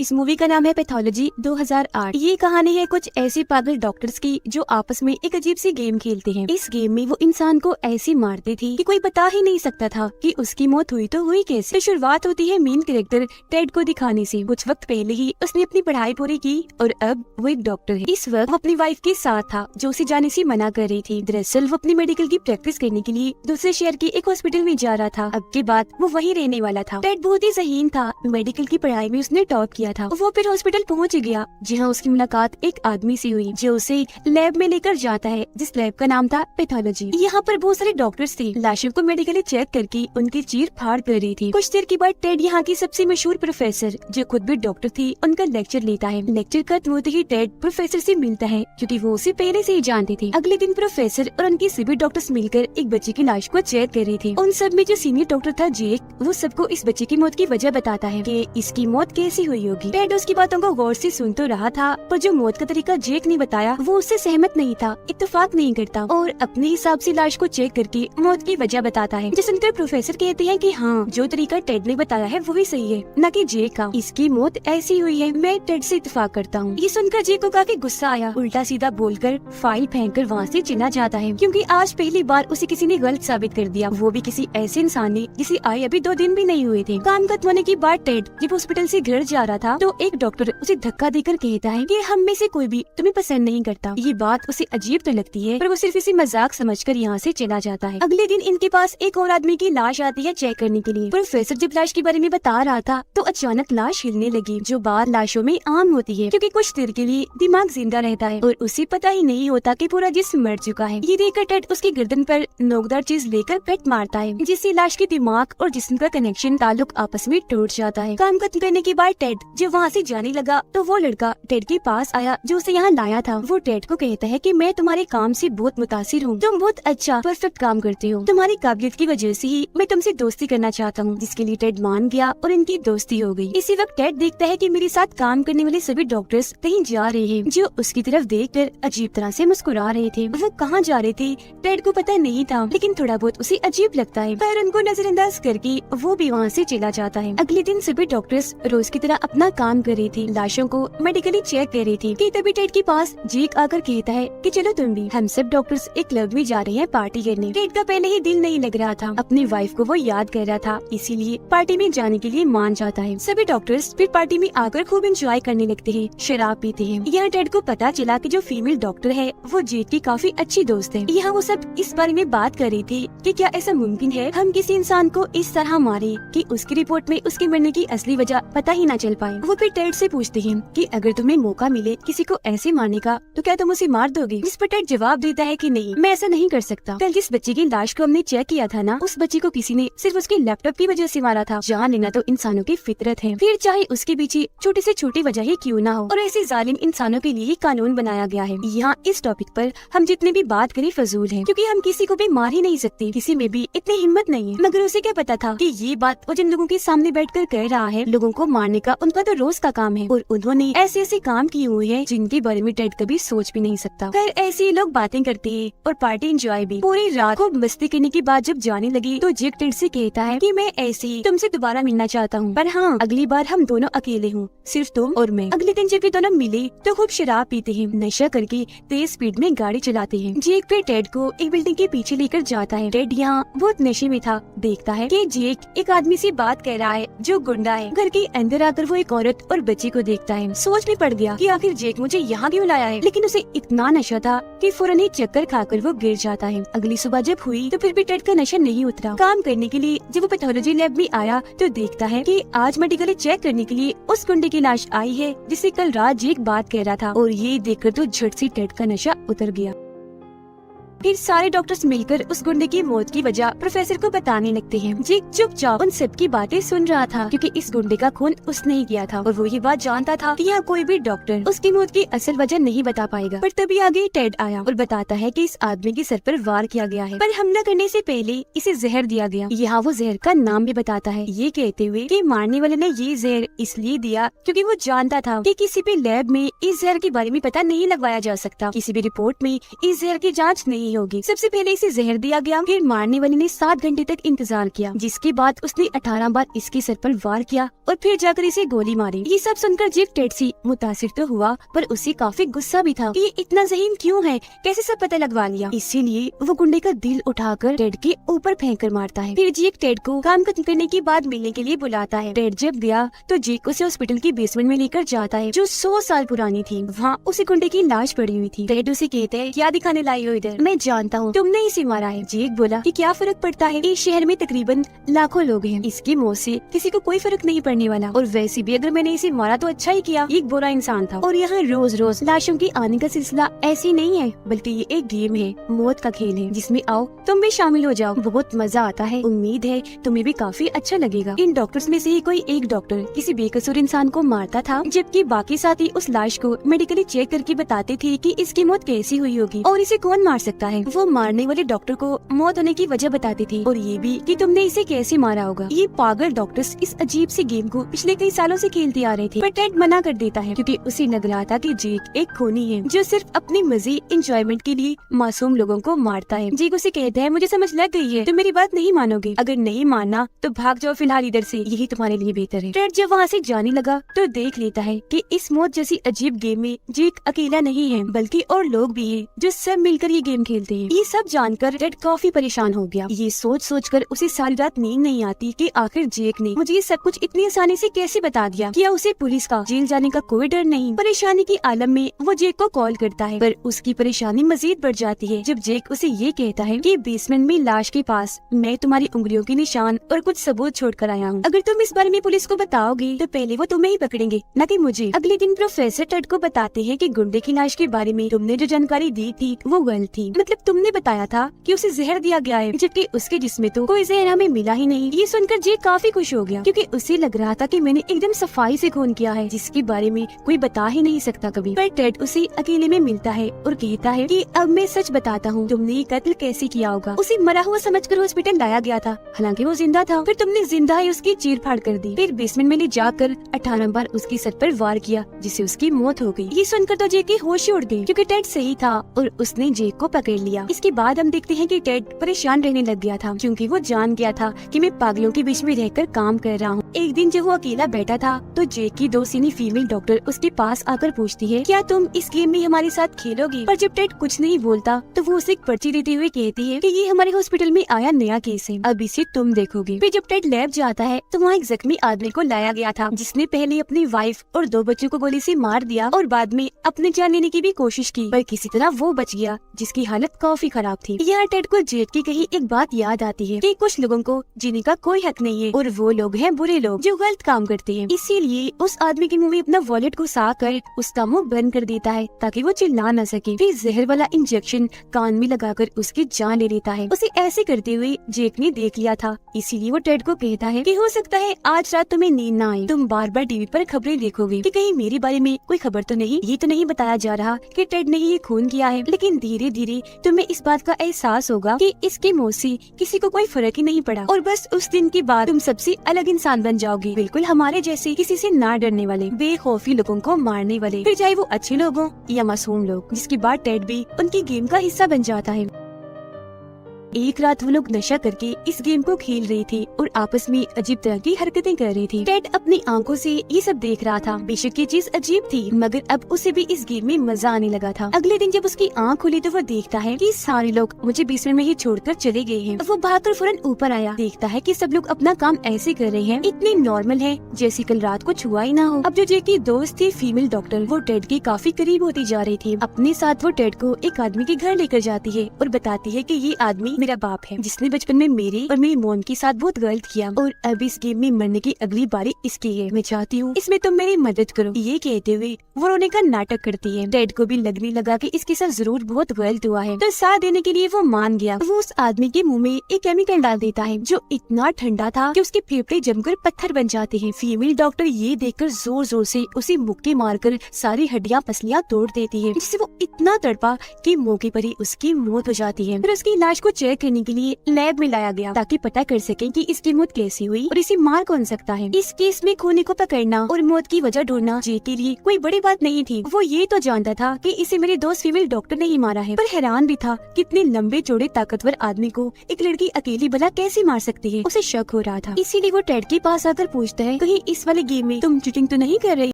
इस मूवी का नाम है पैथोलॉजी 2008। ये कहानी है कुछ ऐसे पागल डॉक्टर्स की जो आपस में एक अजीब सी गेम खेलते हैं। इस गेम में वो इंसान को ऐसे मारते थे कि कोई बता ही नहीं सकता था कि उसकी मौत हुई तो हुई कैसे। तो शुरुआत होती है मेन कैरेक्टर टेड को दिखाने से। कुछ वक्त पहले ही उसने अपनी पढ़ाई पूरी की और अब वो एक डॉक्टर है। इस वक्त वो अपनी वाइफ के साथ था जो उसे जाने से मना कर रही थी। दरअसल वो अपनी मेडिकल की प्रैक्टिस करने के लिए दूसरे शहर के एक हॉस्पिटल में जा रहा था। अब के बाद वो वहीं रहने वाला था। टेड बहुत ही ज़हीन था। मेडिकल की पढ़ाई में उसने टॉप किया था। वो फिर हॉस्पिटल पहुंच गया जहां उसकी मुलाकात एक आदमी से हुई जो उसे लैब में लेकर जाता है जिस लैब का नाम था पैथोलॉजी। यहाँ पर बहुत सारे डॉक्टर्स थे। लाशों को मेडिकली चेक करके उनकी चीर फाड़ कर रही थी। कुछ देर के बाद टेड यहाँ की सबसे मशहूर प्रोफेसर जो खुद भी डॉक्टर थी उनका लेक्चर लेता है। लेक्चर खत्म होते ही टेड प्रोफेसर से मिलता है क्योंकि वो उसे पहले से ही जानते थे। अगले दिन प्रोफेसर और उनके सभी डॉक्टर्स मिलकर एक बच्चे की लाश को चेक कर रही थी। उन सब में जो सीनियर डॉक्टर था जेक, वो सबको इस बच्चे की मौत की वजह बताता है कि इसकी मौत कैसी हुई होगी। टेड उसकी बातों को गौर से सुन तो रहा था पर जो मौत का तरीका जेक ने बताया वो उससे सहमत नहीं था, इत्तेफाक नहीं करता और अपने हिसाब से लाश को चेक करके मौत की वजह बताता है। जिस सुनकर प्रोफेसर कहते हैं कि हाँ, जो तरीका टेड ने बताया है वो भी सही है, न कि जेक का। इसकी मौत ऐसी हुई है, मैं टेड से इत्तेफाक करता हूँ। ये सुनकर जेक को काफी गुस्सा आया। उल्टा सीधा बोलकर फाइल फेंककर वहाँ से चला जाता है क्योंकि आज पहली बार उसे किसी ने गलत साबित कर दिया, वो भी किसी ऐसे इंसान ने जिसे आए अभी 2 दिन भी नहीं हुए थे। काम खत्म होने के बाद टेड जब हॉस्पिटल से घर जा रहा था तो एक डॉक्टर उसे धक्का देकर कहता है कि हम में से कोई भी तुम्हें पसंद नहीं करता। ये बात उसे अजीब तो लगती है पर वो सिर्फ इसे मजाक समझकर यहाँ से चला जाता है। अगले दिन इनके पास एक और आदमी की लाश आती है चेक करने के लिए। प्रोफेसर जब लाश के बारे में बता रहा था तो अचानक लाश हिलने लगी, जो बात लाशों में आम होती है क्योंकि कुछ देर के लिए दिमाग जिंदा रहता है और उसे पता ही नहीं होता कि पूरा जिस्म मर चुका है। ये देखकर टेड उसकी गर्दन पर नोकदार चीज लेकर कट मारता है जिससे लाश के दिमाग और जिस्म का कनेक्शन ताल्लुक आपस में टूट जाता है। काम खत्म करने के बाद टेड जब वहाँ से जाने लगा तो वो लड़का टेड के पास आया जो उसे यहाँ लाया था। वो टेड को कहता है कि मैं तुम्हारे काम से बहुत मुतासिर हूँ, तुम बहुत अच्छा परफेक्ट काम करते हो, तुम्हारी काबिलियत की वजह से ही मैं तुमसे दोस्ती करना चाहता हूँ। जिसके लिए टेड मान गया और इनकी दोस्ती हो गई। इसी वक्त टेड देखता है कि मेरे साथ काम करने वाले सभी डॉक्टर्स कहीं जा रहे हैं जो उसकी तरफ देखकर अजीब तरह से मुस्कुरा रहे थे। वो कहाँ जा रहे थे टेड को पता नहीं था, लेकिन थोड़ा बहुत उसे अजीब लगता है। पर उनको नजरअंदाज करके वो भी वहाँ से चला जाता है। अगले दिन सभी डॉक्टर्स रोज की तरह अपना काम कर रही थी, लाशों को मेडिकली चेक कर रही थी कि तभी टेड के पास जेक आकर कहता है कि चलो तुम भी, हम सब डॉक्टर्स एक क्लब में जा रहे हैं पार्टी करने। टेड का पहले ही दिल नहीं लग रहा था, अपनी वाइफ को वो याद कर रहा था, इसीलिए पार्टी में जाने के लिए मान जाता है। सभी डॉक्टर्स फिर पार्टी में आकर खूब एंजॉय करने लगते हैं, शराब पीते हैं। यहाँ टेड को पता चला कि जो फीमेल डॉक्टर है वो जेक की काफी अच्छी दोस्त है। यहाँ वो सब इस बारे में बात कर रही थी कि क्या ऐसा मुमकिन है हम किसी इंसान को इस तरह मारे कि उसकी रिपोर्ट में उसके मरने की असली वजह पता ही न चल पाए। वो फिर टेड से पूछते हैं कि अगर तुम्हें मौका मिले किसी को ऐसे मारने का तो क्या तुम उसे मार दोगे? जिस पर टेड जवाब देता है कि नहीं, मैं ऐसा नहीं कर सकता। कल जिस बच्चे की लाश को हमने चेक किया था ना, उस बच्चे को किसी ने सिर्फ उसके लैपटॉप की वजह से मारा था। जान लेना तो इंसानों की फितरत है, फिर चाहे उसके पीछे छोटी से छोटी वजह ही क्यों ना हो, और ऐसे जालिम इंसानों के लिए कानून बनाया गया है। यहाँ इस टॉपिक पर हम जितने भी बात करें फजूल है क्योंकि हम किसी को भी मार ही नहीं सकते, किसी में भी इतनी हिम्मत नहीं है। मगर उसे क्या पता था कि ये बात वो जिन लोगों के सामने बैठकर कह रहा है, लोगों को मारने का उनका तो रोज का काम है और उन्होंने ऐसे ऐसे काम किए हुए हैं जिनके बारे में टेड कभी सोच भी नहीं सकता। खैर ऐसे लोग बातें करते हैं और पार्टी एंजॉय भी। पूरी रात को मस्ती करने के बाद जब जाने लगी तो जेक टेड से कहता है कि मैं ऐसे ही तुमसे दोबारा मिलना चाहता हूँ, पर हाँ अगली बार हम दोनों अकेले हूँ, सिर्फ तुम और मैं। अगले दिन जब ये दोनों मिले तो खूब शराब पीते हैं, नशा करके तेज स्पीड में गाड़ी चलाते हैं। जेक फिर टेड को एक बिल्डिंग के पीछे लेकर जाता है। टेड यहाँ बहुत नशे में था, देखता है कि जेक एक आदमी से बात कर रहा है जो गुंडा है। घर के अंदर आकर वो एक औरत और बच्ची को देखता है। सोच में पड़ गया कि आखिर जेक मुझे यहाँ क्यों लाया है, लेकिन उसे इतना नशा था कि फौरन ही चक्कर खाकर वो गिर जाता है। अगली सुबह जब हुई तो फिर भी टेड का नशा नहीं उतरा। काम करने के लिए जब वो पैथोलॉजी लैब में आया तो देखता है कि आज मेडिकली चेक करने के लिए उस गुंडे की लाश आई है जिससे कल रात जेक बात कर रहा था, और ये देखकर तो झट से टेड का नशा उतर गया। फिर सारे डॉक्टर्स मिलकर उस गुंडे की मौत की वजह प्रोफेसर को बताने लगते हैं। जेक चुपचाप उन सब की बातें सुन रहा था क्योंकि इस गुंडे का खून उसने ही किया था और वो ये बात जानता था कि यहाँ कोई भी डॉक्टर उसकी मौत की असल वजह नहीं बता पाएगा। पर तभी आगे टेड आया और बताता है कि इस आदमी के सर पर वार किया गया है, पर हमला करने से पहले इसे जहर दिया गया। यहाँ वो जहर का नाम भी बताता है, ये कहते हुए कि मारने वाले ने ये जहर इसलिए दिया क्योंकि वो जानता था कि किसी भी लैब में इस जहर के बारे में पता नहीं लगवाया जा सकता, किसी भी रिपोर्ट में इस जहर की जाँच नहीं नहीं होगी। सबसे पहले इसे जहर दिया गया, फिर मारने वाले ने 7 घंटे तक इंतजार किया, जिसके बाद उसने 18 बार इसके सर पर वार किया और फिर जाकर इसे गोली मारी। ये सब सुनकर जेक टेड से मुतासिर तो हुआ, पर उसे काफी गुस्सा भी था कि ये इतना ज़हीन क्यों है, कैसे सब पता लगवा लिया। इसीलिए वो गुंडे का दिल उठाकर टेड के ऊपर फेंक कर मारता है। फिर जेक टेड को काम खत्म करने के बाद मिलने के लिए बुलाता है। टेड जब गया तो जेक उसे हॉस्पिटल की बेसमेंट में लेकर जाता है, जो 100 साल पुरानी थी। वहाँ उसी गुंडे की लाश पड़ी हुई थी। टेड उसे कहते हैं, क्या दिखाने लाई हो इधर? मैं जानता हूँ तुमने इसे मारा है। जेक बोला कि क्या फर्क पड़ता है, इस शहर में तकरीबन लाखों लोग हैं, इसकी मौत से किसी को कोई फर्क नहीं पड़ने वाला। और वैसे भी अगर मैंने इसे मारा तो अच्छा ही किया, एक बुरा इंसान था। और यहाँ रोज रोज लाशों की आने का सिलसिला ऐसी नहीं है, बल्कि ये एक गेम है, मौत का खेल है, जिसमें आओ तुम भी शामिल हो जाओ, बहुत मजा आता है। उम्मीद है तुम्हें भी काफी अच्छा लगेगा। इन डॉक्टर्स में से ही कोई एक डॉक्टर किसी बेकसूर इंसान को मारता था, जबकि बाकी साथी उस लाश को मेडिकली चेक करके बताते थे कि इसकी मौत कैसी हुई होगी और इसे कौन मार सकता है। वो मारने वाले डॉक्टर को मौत होने की वजह बताते थे और ये भी कि तुमने इसे कैसे मारा होगा। ये पागल डॉक्टर्स इस अजीब सी गेम को पिछले कई सालों से खेलते आ रहे थे, पर टेड मना कर देता है क्योंकि उसे लग रहा था कि जेक एक खूनी है जो सिर्फ अपनी मजे एंजॉयमेंट के लिए मासूम लोगों को मारता है। जेक उसे कहता है, मुझे समझ लग गई है, तुम मेरी बात नहीं मानोगे, अगर नहीं मानना तो भाग जाओ फिलहाल इधर से, यही तुम्हारे लिए बेहतर है। टेड जब वहाँ से जाने लगा तो देख लेता है कि इस मौत जैसी अजीब गेम में जेक अकेला नहीं है, बल्कि और लोग भी हैं जो सब मिलकर ये गेम खेलते हैं। ये सब जानकर टेड काफी परेशान हो गया। ये सोच कर उसे सारी रात नींद नहीं आती कि आखिर जेक ने मुझे ये सब कुछ इतनी आसानी से कैसे बता दिया। क्या उसे पुलिस का, जेल जाने का कोई डर नहीं? परेशानी की आलम में वो जेक को कॉल करता है, पर उसकी परेशानी मजीद बढ़ जाती है जब जेक उसे ये कहता है कि बेसमेंट में लाश के पास मैं तुम्हारी उंगलियों के निशान और कुछ सबूत छोड़ कर आया हूँ। अगर तुम इस बारे में पुलिस को बताओगे तो पहले वो तुम्हें ही पकड़ेंगे, न कि मुझे। अगले दिन प्रोफेसर टेड को बताते हैं कि गुंडे की लाश के बारे में तुमने जो जानकारी दी थी वो गलत थी। मतलब तुमने बताया था कि उसे जहर दिया गया है, जबकि उसके जिस्म तो कोई जहर हमें मिला ही नहीं। ये सुनकर जेक काफी खुश हो गया क्योंकि उसे लग रहा था कि मैंने एकदम सफाई से खून किया है, जिसके बारे में कोई बता ही नहीं सकता कभी। पर टेड उसे अकेले में मिलता है और कहता है कि अब मैं सच बताता हूँ, तुमने ये कत्ल कैसे किया होगा। उसे मरा हुआ समझकर हॉस्पिटल लाया गया था, हालांकि वो जिंदा था। फिर तुमने जिंदा ही उसकी चीर फाड़ कर दी, फिर बेसमेंट में ले जाकर 18 बार उसके सर पर वार किया, जिससे उसकी मौत हो गई। ये सुनकर तो जेक की होश उड़ गई क्योंकि टेड सही था और उसने जेक को पकड़ लिया। इसके बाद हम देखते हैं कि टेड परेशान रहने लग गया था क्योंकि वो जान गया था कि मैं पागलों के बीच में रहकर काम कर रहा हूँ। एक दिन जब वो अकेला बैठा था तो जेक की दो सीनी फीमेल डॉक्टर उसके पास आकर पूछती है, क्या तुम इस गेम में हमारे साथ खेलोगे? पर जब टेड कुछ नहीं बोलता तो वो उसे एक पर्ची देते हुए कहती है कि ये हमारे हॉस्पिटल में आया नया केस है, अब इसे तुम देखोगे। फिर जब टेड लैब जाता है तो वहाँ एक जख्मी आदमी को लाया गया था जिसने पहले अपनी वाइफ और 2 बच्चों को गोली से मार दिया और बाद में अपनी जान लेने की भी कोशिश की, पर किसी तरह वो बच गया, जिसकी हालत काफी खराब थी। यहाँ टेड को जेक की कही एक बात याद आती है कि कुछ लोगों को जीने का कोई हक नहीं है और वो लोग हैं बुरे लोग जो गलत काम करते हैं। इसीलिए उस आदमी के मुंह में अपना वॉलेट घुसा कर उसका मुंह बंद कर देता है ताकि वो चिल्ला न सके। फिर जहर वाला इंजेक्शन कान में लगाकर उसकी जान ले लेता है। उसे ऐसे करते हुए जेक ने देख लिया था, इसीलिए वो टेड को कहता है कि हो सकता है आज रात तुम्हें नींद न आए, तुम बार बार टीवी पर खबरें देखोगे कि कहीं मेरे बारे में कोई खबर तो नहीं। ये तो नहीं बताया जा रहा कि टेड ने ये खून किया है, लेकिन धीरे धीरे तुम्हें इस बात का एहसास होगा कि इसकी मौत से किसी को कोई फर्क ही नहीं पड़ा और बस उस दिन के बाद तुम सबसे अलग इंसान बन जाओगे, बिल्कुल हमारे जैसे किसी से ना डरने वाले, बेखौफी लोगों को मारने वाले, फिर चाहे वो अच्छे लोग हों या मासूम लोग। जिसके बाद टेड भी उनकी गेम का हिस्सा बन जाता है। एक रात वो लोग नशा करके इस गेम को खेल रहे थे और आपस में अजीब तरह की हरकतें कर रहे थे। टेड अपनी आंखों से ये सब देख रहा था। बेशक ये चीज अजीब थी, मगर अब उसे भी इस गेम में मजा आने लगा था। अगले दिन जब उसकी आंख खुली तो वो देखता है कि सारे लोग मुझे बेसमेंट में ही छोड़कर चले गए हैं। वो भागकर फौरन ऊपर आया, देखता है कि सब लोग अपना काम ऐसे कर रहे हैं, इतने नॉर्मल है जैसे कल रात कुछ हुआ ही ना हो। अब जो जेक की दोस्त थी फीमेल डॉक्टर, वो टेड के काफी करीब होती जा रही थी। अपने साथ वो टेड को एक आदमी के घर लेकर जाती है और बताती है कि ये आदमी मेरा बाप है, जिसने बचपन में मेरे और मेरी मॉम के साथ बहुत गलत किया और अब इस गेम में मरने की अगली बारी इसकी है। मैं चाहती हूँ इसमें तुम मेरी मदद करो। ये कहते हुए वो रोने का नाटक करती है। टेड को भी लगने लगा कि इसके साथ जरूर बहुत गलत हुआ है, तो साथ देने के लिए वो मान गया। वो उस आदमी के मुंह में एक केमिकल डाल देता है जो इतना ठंडा था कि उसके फेफड़े जमकर पत्थर बन जाते हैं। फीमेल डॉक्टर ये देखकर जोर जोर से उसे मुक्के मारकर सारी हड्डियां पसलियां तोड़ देती है, जिससे वो इतना तड़पा कि मौके पर ही उसकी मौत हो जाती है। फिर उसकी लाश को चेक चेक करने के लिए लैब में लाया गया ताकि पता कर सके कि इसकी मौत कैसे हुई और इसे मार कौन सकता है। इस केस में खूनी को पकड़ना और मौत की वजह ढूंढना जे के लिए कोई बड़ी बात नहीं थी। वो ये तो जानता था कि इसे मेरे दोस्त फीमेल डॉक्टर ने ही मारा है, पर हैरान भी था कितने लंबे चौड़े ताकतवर आदमी को एक लड़की अकेली भला कैसे मार सकती है। उसे शक हो रहा था, इसीलिए वो टेड के पास आकर पूछता है, कहीं इस वाले गेम में तुम चीटिंग तो नहीं कर रही?